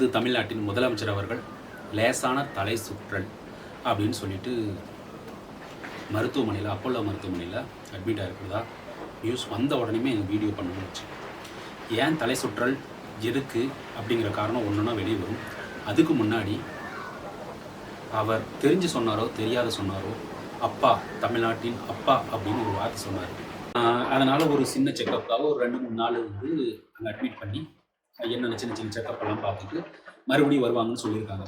நமது தமிழ்நாட்டின் முதலமைச்சர் அவர்கள் லேசான தலை சுற்றல் அப்படின்னு சொல்லிட்டு மருத்துவமனையில் அப்போலோ மருத்துவமனையில் அட்மிட் ஆகிருக்கிறதா நியூஸ் வந்த உடனே எங்கள் வீடியோ பண்ணணும்னு வச்சு. ஏன் தலை சுற்றல் எதுக்கு அப்படிங்கிற காரணம் ஒன்றுனா வெளியே வரும். அதுக்கு முன்னாடி அவர் தெரிஞ்சு சொன்னாரோ தெரியாத சொன்னாரோ அப்பா, தமிழ்நாட்டின் அப்பா அப்படின்னு ஒரு வார்த்தை சொன்னார். அதனால் ஒரு சின்ன செக்கப்புக்காக ஒரு 2-3 நாள் வந்து அங்கே அட்மிட் பண்ணி என்னென்ன சின்ன சின்ன செக்கப் எல்லாம் பார்த்துட்டு மறுபடியும் வருவாங்கன்னு சொல்லியிருக்காங்க.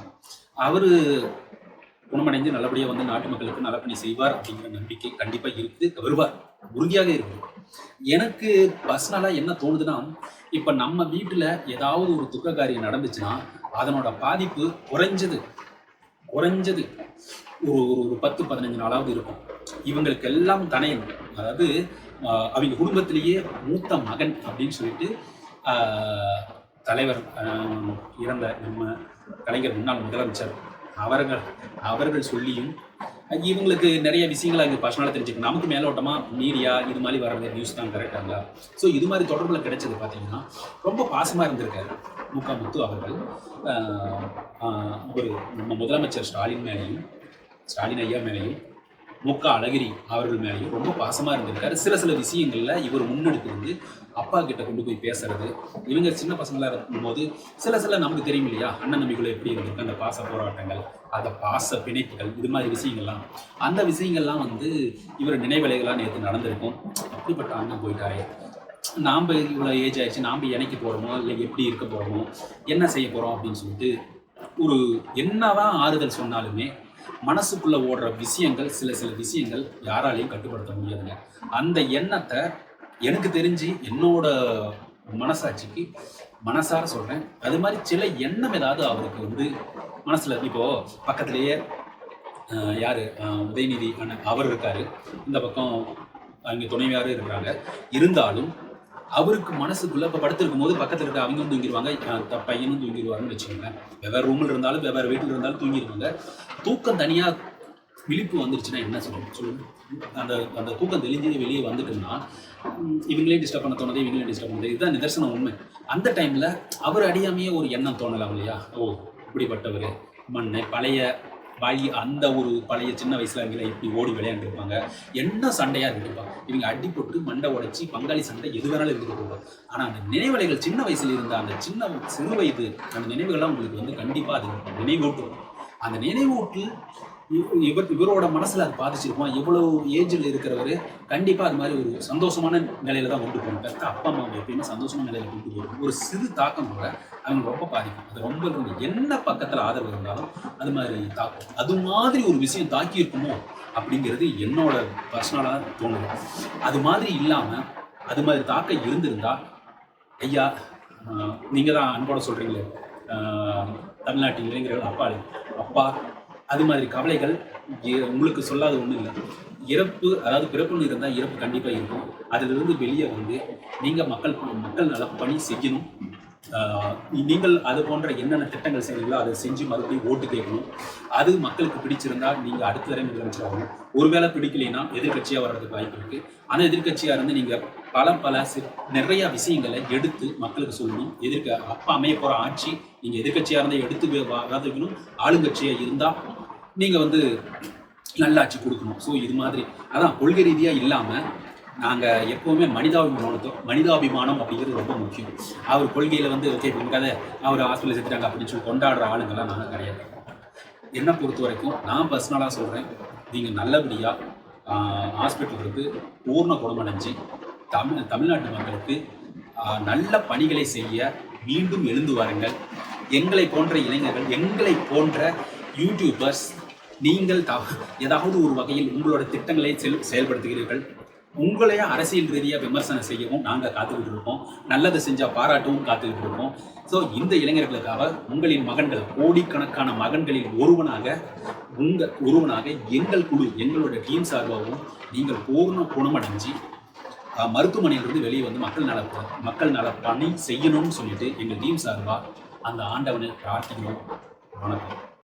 அவர் குணமடைந்து நல்லபடியாக வந்து நாட்டு மக்களுக்கு நலப்பணி செய்வார் அப்படிங்கிற நம்பிக்கை கண்டிப்பாக இருக்குது, வருவார், உறுதியாக இருக்குது. எனக்கு பர்சனலாக என்ன தோணுதுன்னா, இப்போ நம்ம வீட்டில் ஏதாவது ஒரு துக்க காரியம் நடந்துச்சுன்னா அதனோட பாதிப்பு குறைஞ்சது ஒரு 10-15 நாளாவது இருக்கும். இவங்களுக்கு எல்லாம் தனையன், அதாவது அவங்க குடும்பத்திலேயே மூத்த மகன் அப்படின்னு சொல்லிட்டு தலைவர் இறந்த நம்ம கலைஞர் முன்னாள் முதலமைச்சர் அவர்கள் சொல்லியும் இவங்களுக்கு நிறைய விஷயங்கள் அங்கே பர்சனலாக தெரிஞ்சுக்கணும். நமக்கு மேலோட்டமாக மீடியா இது மாதிரி வர நியூஸ் தான் கரெக்டாங்களா. ஸோ இது மாதிரி தொடர்பில் கிடைச்சது பார்த்தீங்கன்னா ரொம்ப பாசமாக இருந்திருக்காரு முத்து அவர்கள். ஒரு நம்ம முதலமைச்சர் ஸ்டாலின் ஐயா மேலேயும் அழகிரி அவர்கள் மேலேயும் ரொம்ப பாசமாக இருந்திருக்காரு. சில விஷயங்களில் இவர் முன்னெடுத்து வந்து அப்பா கிட்ட கொண்டு போய் பேசுறது, இவங்க சின்ன பசங்களாக இருக்கும்போது சில நமக்கு தெரியும் இல்லையா, அண்ணன் தம்பிக்குள்ள எப்படி இருந்திருக்கு அந்த பாச போராட்டங்கள், அந்த பாச பிணைப்புகள், இது மாதிரி விஷயங்கள்லாம், அந்த விஷயங்கள்லாம் வந்து இவர் நினைவலைகளாக நேற்று நடந்திருக்கும். அப்படிப்பட்ட அண்ணன் போயிட்டாரே, நாம் இவ்வளோ ஏஜ் ஆயிடுச்சு, நாம் இணைக்க போகிறோமோ இல்லை எப்படி இருக்க போகிறோமோ என்ன செய்ய போகிறோம் அப்படின்னு சொல்லிட்டு ஒரு என்னதான் ஆறுதல் சொன்னாலுமே மனசுக்குள்ள ஓடுற விஷயங்கள், சில விஷயங்கள் யாராலையும் கட்டுப்படுத்த முடியாதுங்க. அந்த எண்ணத்தை எனக்கு தெரிஞ்சு என்னோட மனசாட்சிக்கு மனசார சொல்றேன். அது மாதிரி சில எண்ணம் ஏதாவது அவருக்கு வந்து மனசுல, இப்போ பக்கத்திலேயே யாரு உதயநிதி அண்ணன் அவர் இருக்காரு, இந்த பக்கம் அவங்க துணைவியாரும் இருக்கிறாங்க. இருந்தாலும் அவருக்கு மனசுக்குள்ள இப்போ படுத்திருக்கும் போது பக்கத்தில் இருக்க அவங்களும் தூங்கிடுவாங்க, பையனும் தூங்கிடுவாருன்னு வச்சுக்கோங்க. வெவ்வேறு ரூமில் இருந்தாலும் வெவ்வேறு வீட்டில் இருந்தாலும் தூங்கிடுவாங்க. தூக்கம் தனியாக விழிப்பு வந்துருச்சுன்னா என்ன சொல்லுங்க. அந்த தூக்கம் தெளிஞ்சு வெளியே வந்துட்டோம்னா இவங்களே டிஸ்டர்ப் பண்ண தோணுது, இவங்களே டிஸ்டர்ப் பண்ணுது, இதுதான் நிதர்சனம் உண்மை. அந்த டைமில் அவர் அறியாமையே ஒரு எண்ணம் தோணலாம் இல்லையா, ஓ இப்படிப்பட்டவர் மண்ணை பழைய அந்த ஒரு பழைய சின்ன வயசுல அவங்கள இப்படி ஓடி விளையாண்டுருப்பாங்க, என்ன சண்டையாக இருந்துருப்பாங்க, இவங்க அடி போட்டு மண்டை உடைச்சி பங்காளி சண்டை எது வேணாலும் இருந்துட்டு போகும். ஆனால் அந்த நினைவலைகள் சின்ன வயசுல இருந்த அந்த சிறு வயது அந்த நினைவுகள்லாம் உங்களுக்கு வந்து கண்டிப்பாக அது நினைவூட்டும். அந்த நினைவூட்டு இவரோட மனசில் அது பாதிச்சிருப்போம். இவ்வளவு ஏஜில் இருக்கிறவர் கண்டிப்பாக அது மாதிரி ஒரு சந்தோஷமான நிலையில தான் கொண்டு போகணும். பெற்ற அப்பா அம்மா எப்பயுமே சந்தோஷமான நிலையில கொண்டு போகணும். ஒரு சிறு தாக்கம் கூட அவங்க ரொம்ப பாதிக்கும். அது ரொம்ப என்ன பக்கத்தில் ஆதரவு இருந்தாலும் அது மாதிரி தாக்கும். அது மாதிரி ஒரு விஷயம் தாக்கி இருக்குமோ அப்படிங்கிறது என்னோட பர்சனலாக தோணுது. அது மாதிரி இல்லாமல் அது மாதிரி தாக்கம் இருந்திருந்தா, ஐயா நீங்கள் தான் அன்போட சொல்கிறீங்களே தமிழ்நாட்டின் இளைஞர்கள் அப்பா அது மாதிரி கவலைகள் உங்களுக்கு சொல்லாத ஒன்றும் இல்லை. இறப்பு, அதாவது பிறப்புன்னு இருந்தால் இறப்பு கண்டிப்பாக இருக்கும். அதிலிருந்து வெளியே வந்து நீங்கள் மக்கள் நலப்பணி செய்யணும். நீங்கள் அது போன்ற என்னென்ன திட்டங்கள் செய்வீங்களோ அதை செஞ்சு மறுபடியும் ஓட்டு கேட்கணும். அது மக்களுக்கு பிடிச்சிருந்தால் நீங்கள் அடுத்த தடவை முதலமைச்சராகணும். ஒருவேளை பிடிக்கலைன்னா எதிர்கட்சியாக வர்றதுக்கு வாய்ப்பு இருக்குது. அந்த எதிர்கட்சியாக இருந்து நீங்கள் பல நிறைய விஷயங்களை எடுத்து மக்களுக்கு சொல்லணும். அப்போ அமைய போகிற ஆட்சி நீங்கள் எதிர்கட்சியாக இருந்தால் எடுத்து வைக்கணும். ஆளுங்கட்சியாக இருந்தால் நீங்கள் வந்து நல்லாட்சி கொடுக்கணும். ஸோ இது மாதிரி அதான் கொள்கை ரீதியாக இல்லாமல் நாங்கள் எப்போவுமே மனிதாபிமானம் அப்படிங்கிறது ரொம்ப முக்கியம். அவர் கொள்கையில் வந்து ஓகே கதை அவர் ஹாஸ்பிட்டலில் சேர்த்துட்டாங்க அப்படின்னு சொல்லி கொண்டாடுற ஆளுங்கள்லாம் நாங்கள் கிடையாது. என்னை பொறுத்த வரைக்கும் நான் பர்சனலாக சொல்கிறேன், நீங்கள் நல்லபடியாக ஹாஸ்பிட்டலுக்கு பூர்ண குணமடைஞ்சு தமிழ்நாட்டு மக்களுக்கு நல்ல பணிகளை செய்ய மீண்டும் எழுந்து வாருங்கள். எங்களை போன்ற இளைஞர்கள், எங்களை போன்ற யூடியூபர்ஸ், நீங்கள் ஏதாவது ஒரு வகையில் உங்களோட திட்டங்களை செயல்படுத்துகிறீர்கள். உங்களையே அரசியல் ரீதியாக விமர்சனம் செய்யவும் நாங்கள் காத்துக்கிட்டு இருக்கோம். நல்லதை செஞ்சால் பாராட்டவும் காத்துக்கிட்டு இருக்கோம். ஸோ இந்த இளைஞர்களுக்காக உங்களின் மகன்கள், கோடிக்கணக்கான மகன்களில் ஒருவனாக எங்கள் குழு, எங்களோட டீம் சார்பாகவும் நீங்கள் பூர்ண குணமடைஞ்சு மருத்துவமனையிலிருந்து வெளியே வந்து மக்கள் நல பணி செய்யணும்னு சொல்லிட்டு எங்கள் டீம் சார்பாக அந்த ஆண்டவனை பிரார்த்திக்கிறோம். வணக்கம்.